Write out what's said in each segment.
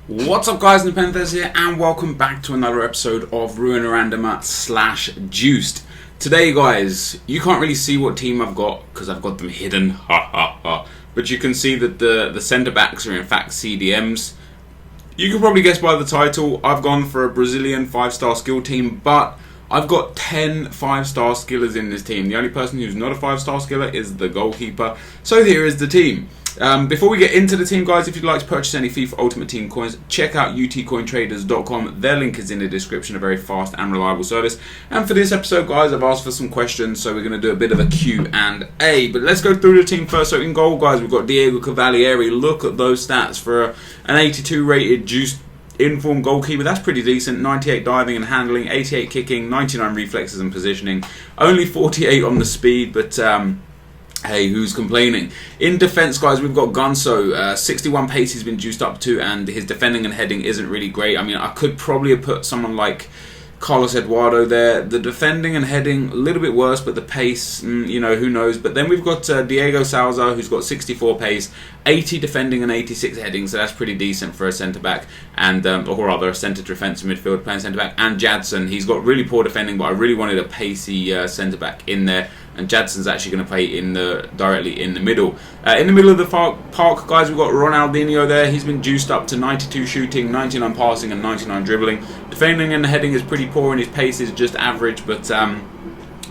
What's up guys, NepentheZ here and welcome back to another episode of Ruiner Randomer / Juiced. Today guys, you can't really see what team I've got because I've got them hidden, but you can see that the centre backs are in fact CDMs. You can probably guess by the title, I've gone for a Brazilian 5-star skill team, but I've got 10 5-star skillers in this team. The only person who's not a 5-star skiller is the goalkeeper. So here is the team. Before we get into the team guys, if you'd like to purchase any FIFA Ultimate Team coins, check out utcointraders.com. Their link is in the description, a very fast and reliable service. And for this episode guys, I've asked for some questions, so we're going to do a bit of a Q&A. But let's go through the team first. So in goal guys, we've got Diego Cavalieri. Look at those stats for an 82 rated juiced informed goalkeeper. That's pretty decent. 98 diving and handling, 88 kicking, 99 reflexes and positioning, only 48 on the speed, but hey, who's complaining? In defence, guys, we've got Gunso. 61 pace he's been juiced up to, and his defending and heading isn't really great. I mean, I could probably have put someone like Carlos Eduardo there. The defending and heading, a little bit worse, but the pace, you know, who knows. But then we've got Diego Salazar, who's got 64 pace, 80 defending and 86 heading, so that's pretty decent for a centre-back, and or rather a centre defensive midfield playing centre-back. And Jadson, he's got really poor defending, but I really wanted a pacey centre-back in there. And Jadson's actually going to play directly in the middle. In the middle of the park, guys, we've got Ronaldinho there. He's been juiced up to 92 shooting, 99 passing, and 99 dribbling. Defending and heading is pretty poor, and his pace is just average. But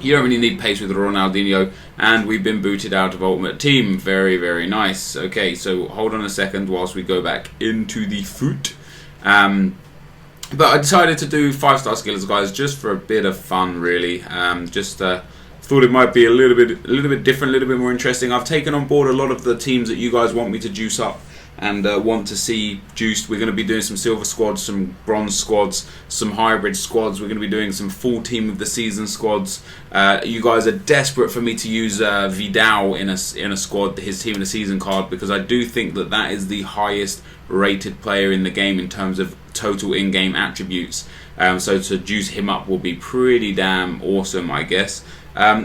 you don't really need pace with Ronaldinho. And we've been booted out of Ultimate Team. Very, very nice. Okay, so hold on a second whilst we go back into the foot. But I decided to do 5-star skillers, guys, just for a bit of fun, really. Thought it might be a little bit different, a little bit more interesting. I've taken on board a lot of the teams that you guys want me to juice up and want to see juiced. We're going to be doing some silver squads, some bronze squads, some hybrid squads. We're going to be doing some full team of the season squads. You guys are desperate for me to use Vidal in a squad, his team of the season card, because I do think that that is the highest rated player in the game in terms of total in-game attributes. So to juice him up will be pretty damn awesome, I guess.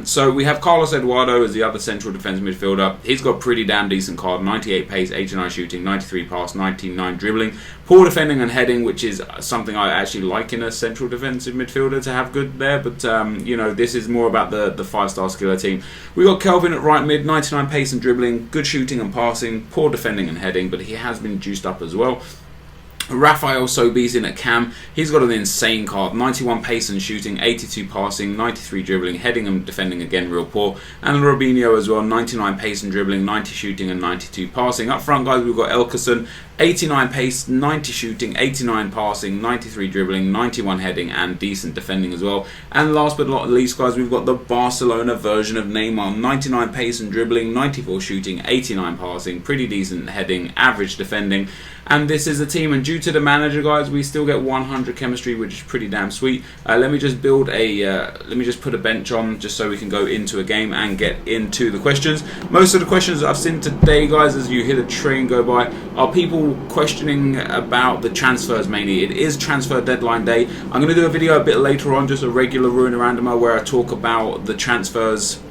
So we have Carlos Eduardo as the other central defensive midfielder. He's got pretty damn decent card, 98 pace, 89 shooting, 93 pass, 99 dribbling. Poor defending and heading, which is something I actually like in a central defensive midfielder to have good there. But, you know, this is more about the 5-star skiller team. We got Kelvin at right mid, 99 pace and dribbling, good shooting and passing, poor defending and heading, but he has been juiced up as well. Rafael Sobe's in at cam. He's got an insane card, 91 pace and shooting, 82 passing, 93 dribbling, heading and defending again real poor. And Robinho as well, 99 pace and dribbling, 90 shooting and 92 passing. Up front guys, we've got Elkerson, 89 pace, 90 shooting, 89 passing, 93 dribbling, 91 heading and decent defending as well. And last but not least guys, we've got the Barcelona version of Neymar, 99 pace and dribbling, 94 shooting, 89 passing, pretty decent heading, average defending. And this is the team, and due to the manager guys, we still get 100 chemistry, which is pretty damn sweet. Let me just build let me just put a bench on just so we can go into a game and get into the questions. Most of the questions that I've seen today guys, as you hear the train go by, are people questioning about the transfers mainly. It is transfer deadline day. I'm going to do a video a bit later on, just a regular Ruiner Randomer, where I talk about the transfers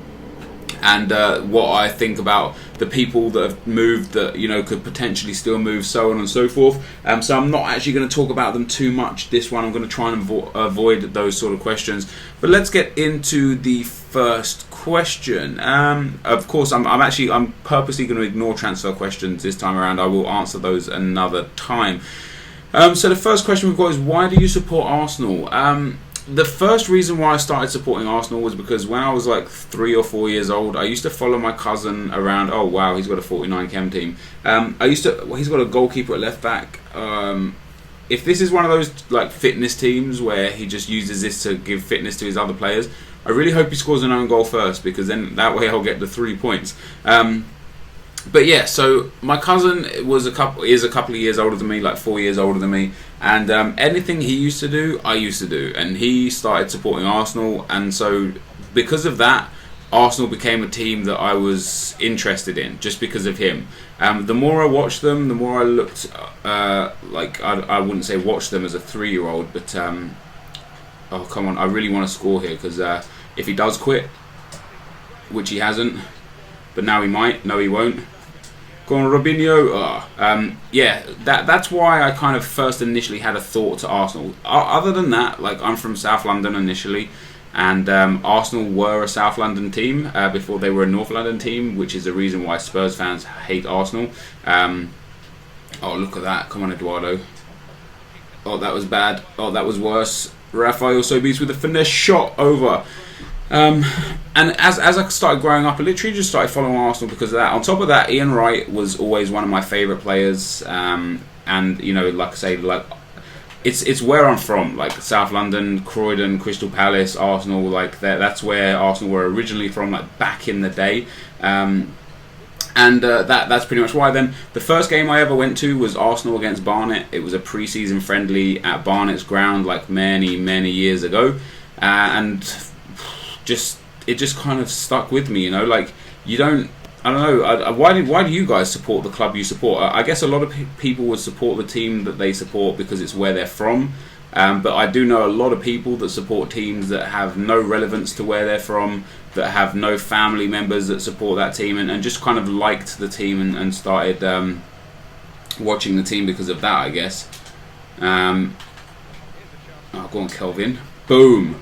and what I think about the people that have moved that, you know, could potentially still move, so on and so forth. So I'm not actually going to talk about them too much this one. I'm going to try and avoid those sort of questions. But let's get into the first question. Of course, I'm purposely going to ignore transfer questions this time around. I will answer those another time. So the first question we've got is, why do you support Arsenal? The first reason why I started supporting Arsenal was because when I was like 3 or 4 years old, I used to follow my cousin around. Oh wow, he's got a 49 chem team. He's got a goalkeeper at left back. If this is one of those like fitness teams where he just uses this to give fitness to his other players, I really hope he scores an own goal first, because then that way I'll get the 3 points. But yeah, so my cousin is a couple of years older than me, like 4 years older than me, and anything he used to do, I used to do, and he started supporting Arsenal, and so because of that, Arsenal became a team that I was interested in, just because of him. The more I watched them, the more I looked, like I wouldn't say watch them as a 3-year-old, but oh come on, I really want to score here, because if he does quit, which he hasn't, but now he might, no he won't. Go on, Robinho. Yeah, that's why I kind of first initially had a thought to Arsenal. Other than that, like, I'm from South London initially, and Arsenal were a South London team before they were a North London team, which is the reason why Spurs fans hate Arsenal. Oh, look at that. Come on, Eduardo. Oh, that was bad. Oh, that was worse. Rafael Sobeys with a finesse shot over. And as I started growing up, I literally just started following Arsenal because of that. On top of that, Ian Wright was always one of my favourite players. And, you know, like I say, like, it's where I'm from, like South London, Croydon, Crystal Palace, Arsenal, like that's where Arsenal were originally from, like back in the day. That's pretty much why. Then the first game I ever went to was Arsenal against Barnet. It was a pre-season friendly at Barnet's ground, like many years ago, and it just kind of stuck with me. You know, like I don't know. Why do you guys support the club you support? I guess a lot of people would support the team that they support because it's where they're from. But I do know a lot of people that support teams that have no relevance to where they're from, that have no family members that support that team, and just kind of liked the team and started watching the team because of that, I guess. Oh, go on, Kelvin. Boom.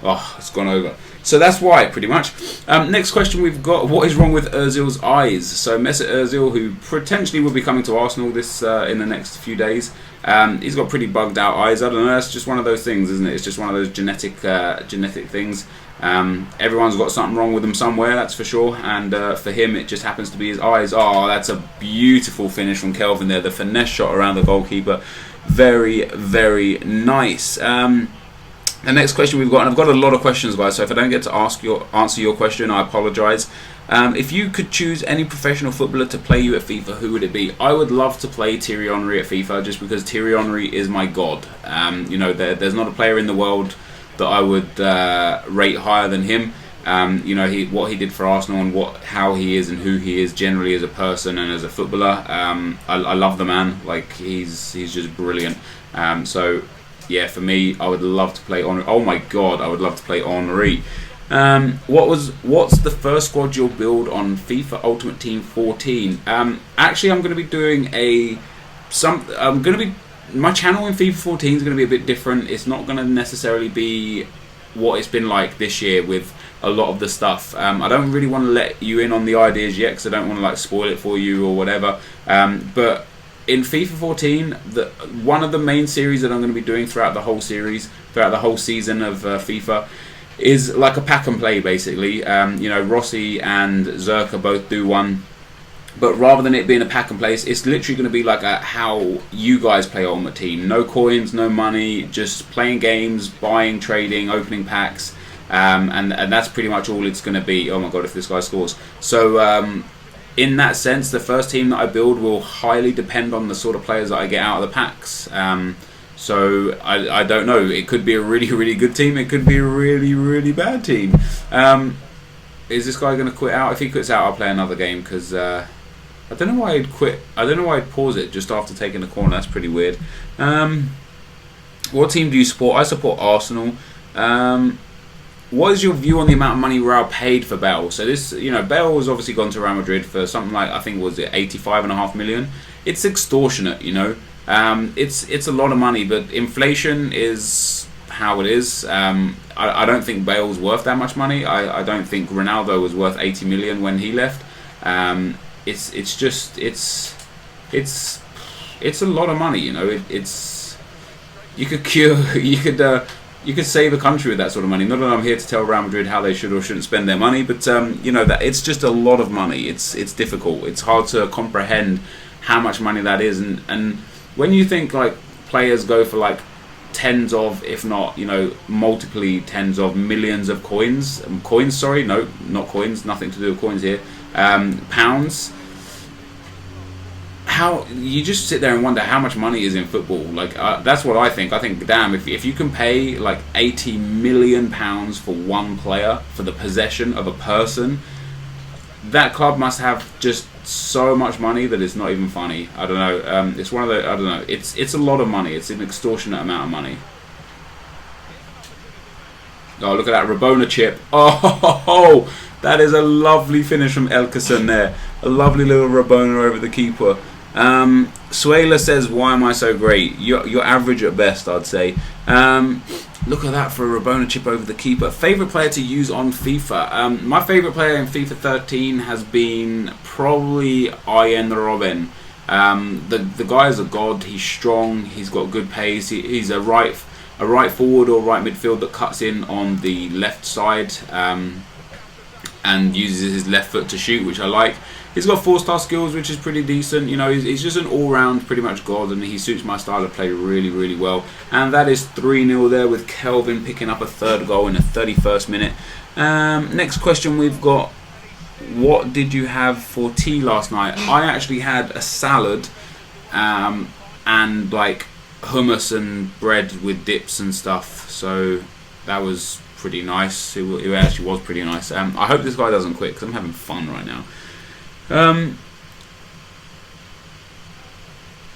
Oh, it's gone over. So that's why, pretty much. Next question we've got: what is wrong with Ozil's eyes? So Mesut Ozil, who potentially will be coming to Arsenal this in the next few days, he's got pretty bugged out eyes. I don't know. It's just one of those things, isn't it? It's just one of those genetic things. Everyone's got something wrong with them somewhere, that's for sure. And for him, it just happens to be his eyes. Oh, that's a beautiful finish from Kelvin there. The finesse shot around the goalkeeper, very nice. The next question we've got, and I've got a lot of questions, guys, so if I don't get to answer your question, I apologise. If you could choose any professional footballer to play you at FIFA, who would it be? I would love to play Thierry Henry at FIFA, just because Thierry Henry is my god. You know, there's not a player in the world that I would rate higher than him. You know, what he did for Arsenal and how he is and who he is generally as a person and as a footballer. I love the man. Like, he's just brilliant. So yeah, for me, I would love to play Henry. Oh my god, I would love to play Henry. What's the first squad you'll build on FIFA Ultimate Team 14? Actually, I'm going to be doing my channel in FIFA 14 is going to be a bit different. It's not going to necessarily be what it's been like this year with a lot of the stuff. I don't really want to let you in on the ideas yet because I don't want to like spoil it for you or whatever. But in FIFA 14, one of the main series that I'm going to be doing throughout the whole season of FIFA is like a pack and play, basically. You know, Rossi and Zerka both do one, but rather than it being a pack and play, it's literally going to be like how you guys play Ultimate Team. No coins, no money, just playing games, buying, trading, opening packs, and that's pretty much all it's going to be. Oh my god, if this guy scores. So in that sense, the first team that I build will highly depend on the sort of players that I get out of the packs. So I don't know. It could be a really good team. It could be a really bad team. Is this guy going to quit out? If he quits out, I'll play another game because I don't know why he'd quit. I don't know why he'd pause it just after taking the corner. That's pretty weird. What team do you support? I support Arsenal. What is your view on the amount of money Real paid for Bale? So this, you know, Bale has obviously gone to Real Madrid for something like, I think, was it 85.5 million? It's extortionate, you know. It's a lot of money, but inflation is how it is. I don't think Bale's worth that much money. I don't think Ronaldo was worth 80 million when he left. It's a lot of money, you know. You could save a country with that sort of money. Not that I'm here to tell Real Madrid how they should or shouldn't spend their money, but you know, that it's just a lot of money. It's difficult. It's hard to comprehend how much money that is, and when you think like players go for like tens of, if not, you know, multiply tens of millions of coins. Sorry, no, not coins. Nothing to do with coins here. Pounds. How you just sit there and wonder how much money is in football. Like that's what I think. I think, damn, if you can pay like 80 million pounds for one player, for the possession of a person, that club must have just so much money that it's not even funny. I don't know. It's one of the. I don't know. It's a lot of money. It's an extortionate amount of money. Oh, look at that Rabona chip. Oh, That is a lovely finish from Elkerson there. A lovely little Rabona over the keeper. Suela says, why am I so great? You're average at best, I'd say. Look at that for a Rabona chip over the keeper. Favourite player to use on FIFA? My favourite player in FIFA 13 has been probably Ian Robben. The guy is a god. He's strong. He's got good pace. He's a right forward or right midfield that cuts in on the left side and uses his left foot to shoot, which I like. He's got 4-star skills, which is pretty decent. You know, he's just an all-round pretty much god, and he suits my style of play really, really well. And that is 3-0 there, with Kelvin picking up a third goal in the 31st minute. Next question we've got: what did you have for tea last night? I actually had a salad and like hummus and bread with dips and stuff. So that was pretty nice. It actually was pretty nice. I hope this guy doesn't quit, because I'm having fun right now. I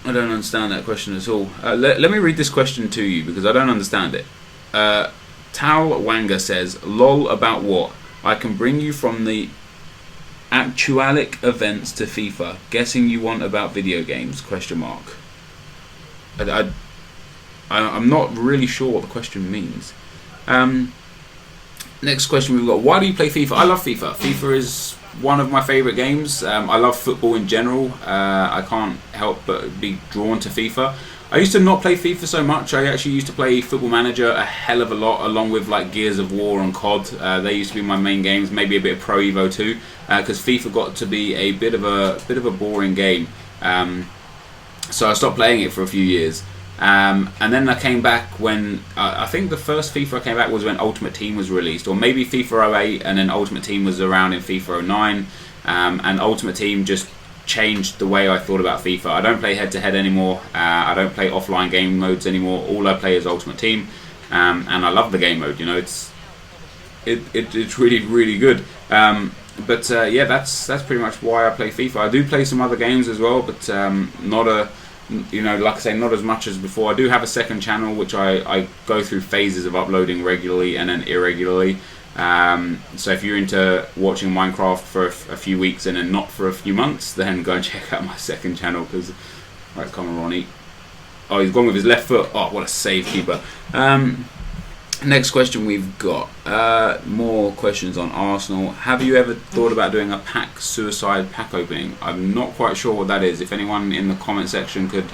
don't understand that question at all. Let me read this question to you, because I don't understand it. Tal Wanga says, lol about what? I can bring you from the actualic events to FIFA. Guessing you want about video games? Question mark. I'm not really sure what the question means. Next question we've got: why do you play FIFA? I love FIFA. FIFA is one of my favourite games. I love football in general. I can't help but be drawn to FIFA. I used to not play FIFA so much. I actually used to play Football Manager a hell of a lot, along with like Gears of War and COD. They used to be my main games. Maybe a bit of Pro Evo too, because FIFA got to be a bit of a boring game. So I stopped playing it for a few years. And then I came back when I think the first FIFA I came back was when Ultimate Team was released, or maybe FIFA 08, and then Ultimate Team was around in FIFA 09, and Ultimate Team just changed the way I thought about FIFA. I don't play head-to-head anymore. I don't play offline game modes anymore. All I play is Ultimate Team, and I love the game mode. You know, it's really, really good. But yeah, that's pretty much why I play FIFA. I do play some other games as well, but like I say, not as much as before. I do have a second channel, which I go through phases of uploading regularly and then irregularly. So if you're into watching Minecraft for a few weeks and then not for a few months, then go and check out my second channel. Because, right, come on, Ronnie. Oh, he's gone with his left foot. Oh, what a save, keeper. Next question we've got. More questions on Arsenal. Have you ever thought about doing a suicide pack opening? I'm not quite sure what that is. If anyone in the comment section could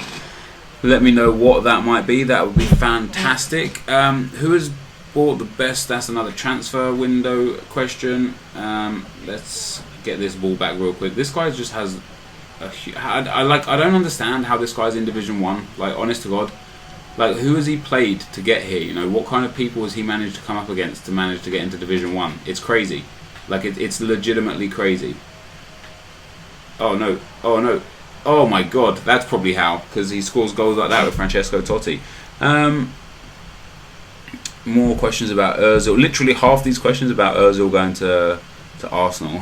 let me know what that might be, that would be fantastic. Who has bought the best? That's another transfer window question. Let's get this ball back real quick. This guy just has I don't understand how this guy's in Division 1. Like, honest to God. Like, who has he played to get here? You know, what kind of people has he managed to come up against to manage to get into Division 1? It's crazy. Like, it's legitimately crazy. Oh, no. Oh, no. Oh, my God. That's probably how. Because he scores goals like that with Francesco Totti. More questions about Ozil. Literally half these questions about Ozil going to Arsenal.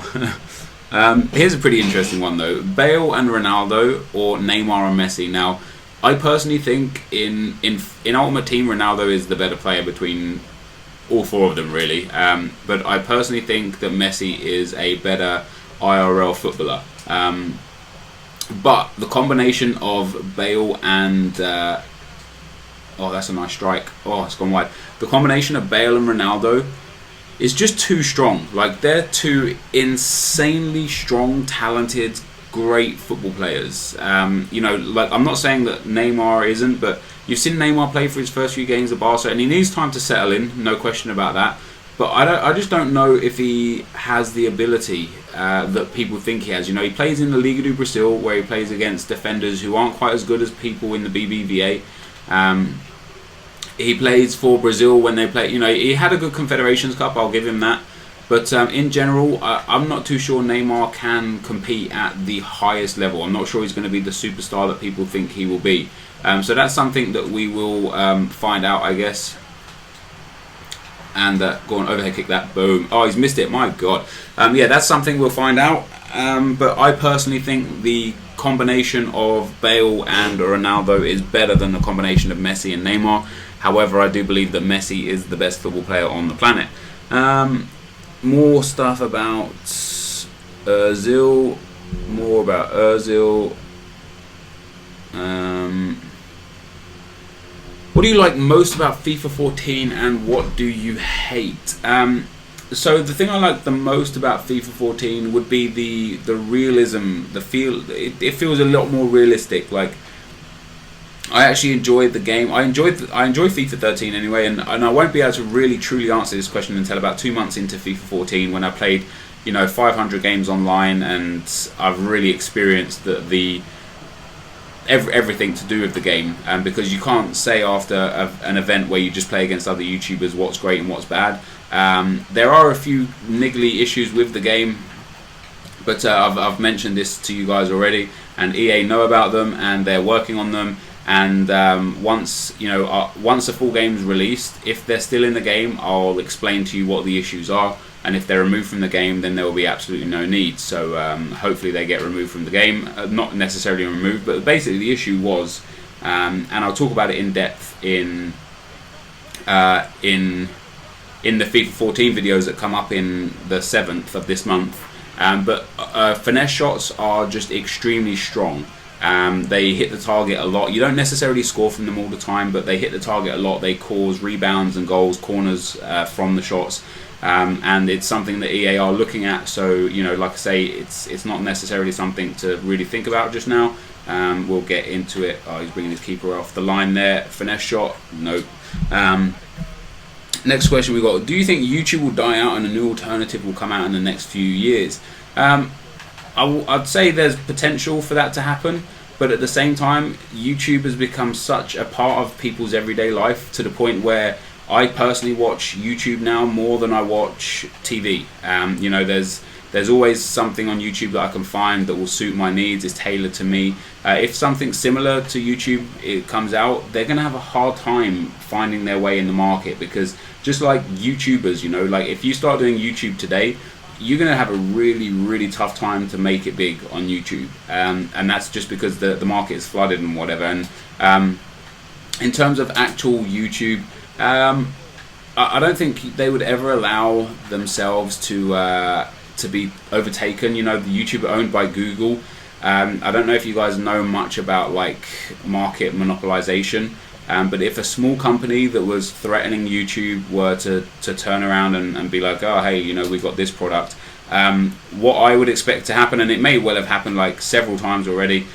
Here's a pretty interesting one, though. Bale and Ronaldo, or Neymar and Messi. Now, I personally think in Ultimate Team, Ronaldo is the better player between all four of them, really. But I personally think that Messi is a better IRL footballer. But the combination of Bale and... oh, that's a nice strike. Oh, it's gone wide. The combination of Bale and Ronaldo is just too strong. Like, they're two insanely strong, talented, great football players. You know, like, I'm not saying that Neymar isn't, but you've seen Neymar play for his first few games at Barca, and he needs time to settle in, no question about that. But I just don't know if he has the ability that people think he has. You know, he plays in the Liga do Brazil, where he plays against defenders who aren't quite as good as people in the BBVA. He plays for Brazil when they play. You know, he had a good Confederations Cup, I'll give him that. But in general, I'm not too sure Neymar can compete at the highest level. I'm not sure he's going to be the superstar that people think he will be. So that's something that we will find out, I guess. And go on, overhead kick that, boom. Oh, he's missed it, my God. Yeah, that's something we'll find out. But I personally think the combination of Bale and Ronaldo is better than the combination of Messi and Neymar. However, I do believe that Messi is the best football player on the planet. more stuff about Ozil. More about Ozil. What do you like most about FIFA 14 and what do you hate? So the thing I like the most about FIFA 14 would be the realism, the feel. It feels a lot more realistic. Like, I actually enjoyed the game. I enjoy FIFA 13 anyway, and I won't be able to really truly answer this question until about 2 months into FIFA 14, when I played 500 games online, and I've really experienced everything to do with the game. Because you can't say after an event where you just play against other YouTubers what's great and what's bad. There are a few niggly issues with the game, but I've mentioned this to you guys already, and EA know about them and they're working on them. And once a full game is released, if they're still in the game, I'll explain to you what the issues are. And if they're removed from the game, then there will be absolutely no need. So hopefully they get removed from the game. Not necessarily removed, but basically the issue was, and I'll talk about it in depth in the FIFA 14 videos that come up in the 7th of this month. But finesse shots are just extremely strong. They hit the target a lot. You don't necessarily score from them all the time, but they hit the target a lot. They cause rebounds and goals, corners from the shots. And it's something that EA are looking at. So, like I say, it's not necessarily something to really think about just now. We'll get into it. Oh, he's bringing his keeper off the line there. Finesse shot? Nope. Next question we got. Do you think YouTube will die out and a new alternative will come out in the next few years? I'd say there's potential for that to happen. But at the same time, YouTube has become such a part of people's everyday life, to the point where I personally watch YouTube now more than I watch TV. There's always something on YouTube that I can find that will suit my needs, is tailored to me. If something similar to YouTube it comes out, they're going to have a hard time finding their way in the market, because just like YouTubers, like if you start doing YouTube today, you're going to have a really, really tough time to make it big on YouTube. And that's just because the market is flooded and whatever. And in terms of actual YouTube, I don't think they would ever allow themselves to be overtaken. The YouTube are owned by Google. I don't know if you guys know much about like market monopolization, but if a small company that was threatening YouTube were to turn around and be like, oh hey, we've got this product, what I would expect to happen, and it may well have happened like several times already,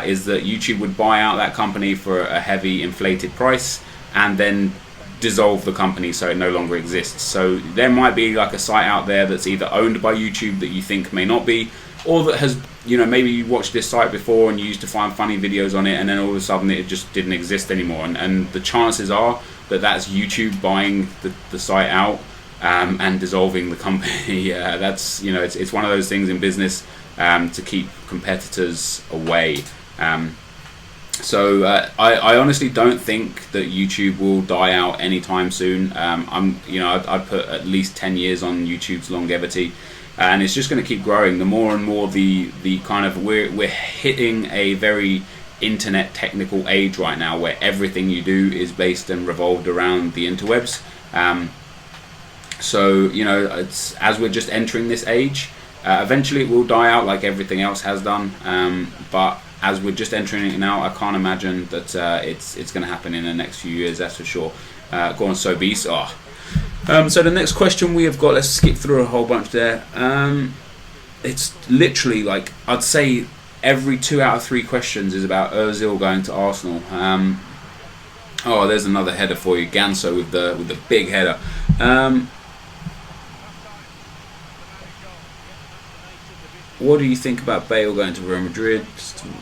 is that YouTube would buy out that company for a heavy inflated price and then dissolve the company so it no longer exists. So there might be like a site out there that's either owned by YouTube that you think may not be, or that has, maybe you watched this site before and you used to find funny videos on it, and then all of a sudden it just didn't exist anymore. And the chances are that that's YouTube buying the site out and dissolving the company. That's, it's one of those things in business to keep competitors away. So I honestly don't think that YouTube will die out anytime soon. I'd put at least 10 years on YouTube's longevity, and it's just going to keep growing. The more and more the kind of we're hitting a very internet technical age right now, where everything you do is based and revolved around the interwebs. So it's, as we're just entering this age, eventually it will die out like everything else has done. But as we're just entering it now, I can't imagine that it's going to happen in the next few years, that's for sure. Go on, so beast. So the next question we have got, let's skip through a whole bunch there. It's literally like, I'd say every 2 out of 3 questions is about Ozil going to Arsenal. There's another header for you, Ganso with the big header. What do you think about Bale going to Real Madrid?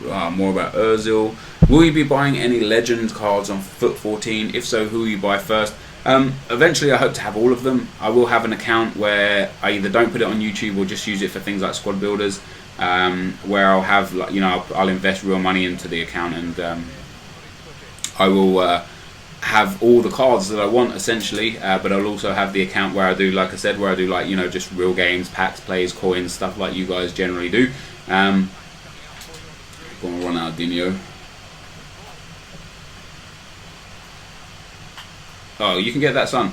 More about Ozil. Will you be buying any Legends cards on Foot 14? If so, who will you buy first? Eventually I hope to have all of them. I will have an account where I either don't put it on YouTube or just use it for things like squad builders, where I'll have, I'll invest real money into the account, and I will have all the cards that I want essentially, but I'll also have the account where I do, like I said, where I do just real games, packs, plays, coins, stuff like you guys generally do. Going to run out of Dino. Oh, you can get that, son.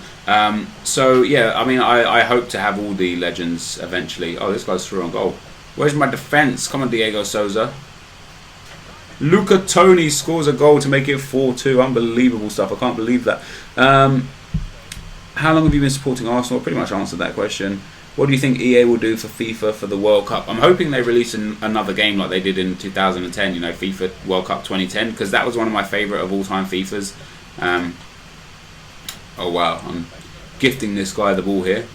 So yeah, I mean, I hope to have all the legends eventually. Oh, this guy's through on goal. Where's my defense? Come on, Diego Souza. Luca Toni scores a goal to make it 4-2. Unbelievable stuff. I can't believe that. How long have you been supporting Arsenal? I pretty much answered that question. What do you think EA will do for FIFA for the World Cup? I'm hoping they release another game like they did in 2010, you know, FIFA World Cup 2010, because that was one of my favourite of all-time FIFAs. Oh wow, I'm gifting this guy the ball here.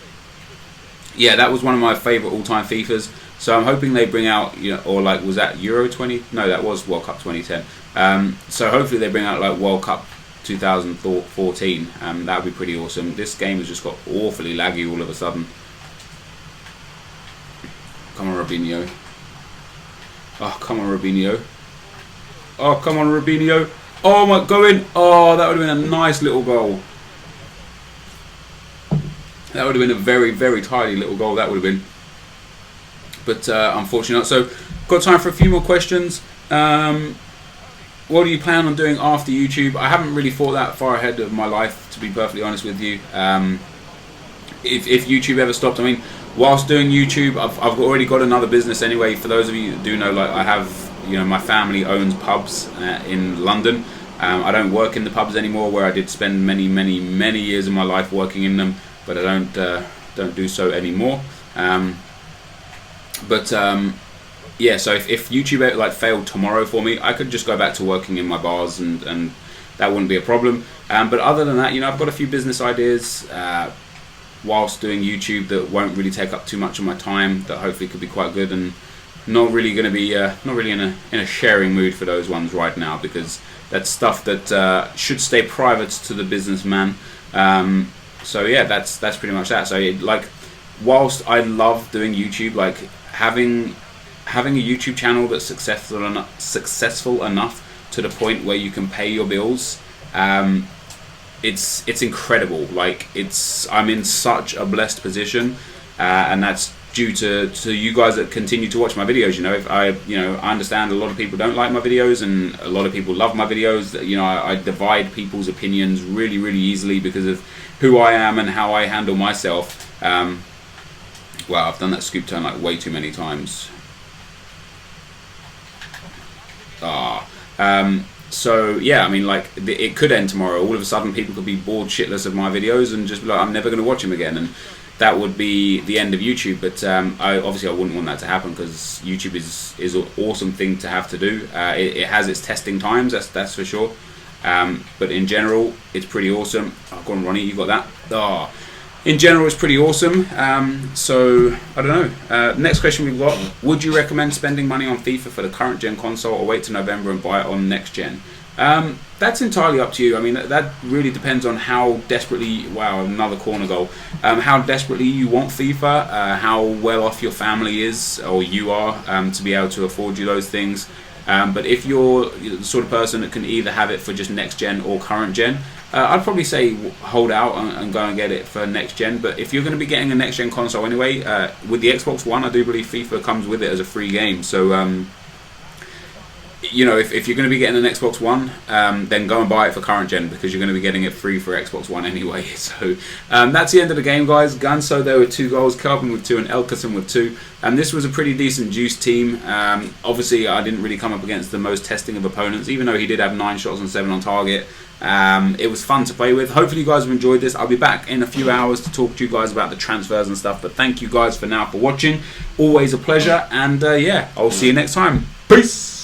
Yeah, that was one of my favourite all-time FIFAs. So I'm hoping they bring out, you know, or like, was that Euro 20? No, that was World Cup 2010. So hopefully they bring out like World Cup 2014. That would be pretty awesome. This game has just got awfully laggy all of a sudden. Come on, Robinho. Oh, come on, Robinho. Oh, come on, Robinho. Oh, my, go in. Oh, that would have been a nice little goal. That would have been a very, very tidy little goal. That would have been. But unfortunately not. So, got time for a few more questions. What do you plan on doing after YouTube? I haven't really thought that far ahead of my life, to be perfectly honest with you. If YouTube ever stopped, I mean, whilst doing YouTube, I've already got another business anyway. For those of you that do know, like I have, you know, my family owns pubs in London. I don't work in the pubs anymore, where I did spend many, many, many years of my life working in them, but I don't do so anymore. Yeah, so if YouTube like failed tomorrow for me, I could just go back to working in my bars, and that wouldn't be a problem. But other than that, you know, I've got a few business ideas whilst doing YouTube that won't really take up too much of my time, that hopefully could be quite good, and not really going to be not really in a sharing mood for those ones right now, because that's stuff that should stay private to the businessman. So yeah, that's pretty much that. So like, whilst I love doing YouTube, like having a YouTube channel that's successful enough to the point where you can pay your bills, it's incredible. Like, I'm in such a blessed position, and that's due to you guys that continue to watch my videos. You know, if I understand a lot of people don't like my videos, and a lot of people love my videos. You know, I divide people's opinions really, really easily because of who I am and how I handle myself. Wow, I've done that scoop turn like way too many times. So yeah, I mean, like, it could end tomorrow. All of a sudden people could be bored shitless of my videos and just be like, I'm never going to watch them again, and that would be the end of YouTube. But I wouldn't want that to happen, because YouTube is an awesome thing to have to do. It has its testing times, that's for sure. But in general, it's pretty awesome. Oh, go on, Ronnie, you got that? In general, it's pretty awesome. So I don't know. Next question we've got: would you recommend spending money on FIFA for the current gen console, or wait till November and buy it on next gen? That's entirely up to you. I mean, that really depends on how desperately. Wow, another corner goal. How desperately you want FIFA, how well off your family is, or you are, to be able to afford you those things. But if you're the sort of person that can either have it for just next gen or current gen, I'd probably say hold out and go and get it for next gen. But if you're going to be getting a next gen console anyway, with the Xbox One, I do believe FIFA comes with it as a free game. So you know, if you're going to be getting an Xbox One, then go and buy it for current gen, because you're going to be getting it free for Xbox One anyway. So that's the end of the game, guys. Ganso there with 2 goals, Calvin with 2, and Elkerson with 2. And this was a pretty decent juice team. Obviously, I didn't really come up against the most testing of opponents, even though he did have 9 shots and 7 on target. It was fun to play with. Hopefully you guys have enjoyed this. I'll be back in a few hours to talk to you guys about the transfers and stuff. But thank you guys for now for watching. Always a pleasure. And yeah, I'll see you next time. Peace.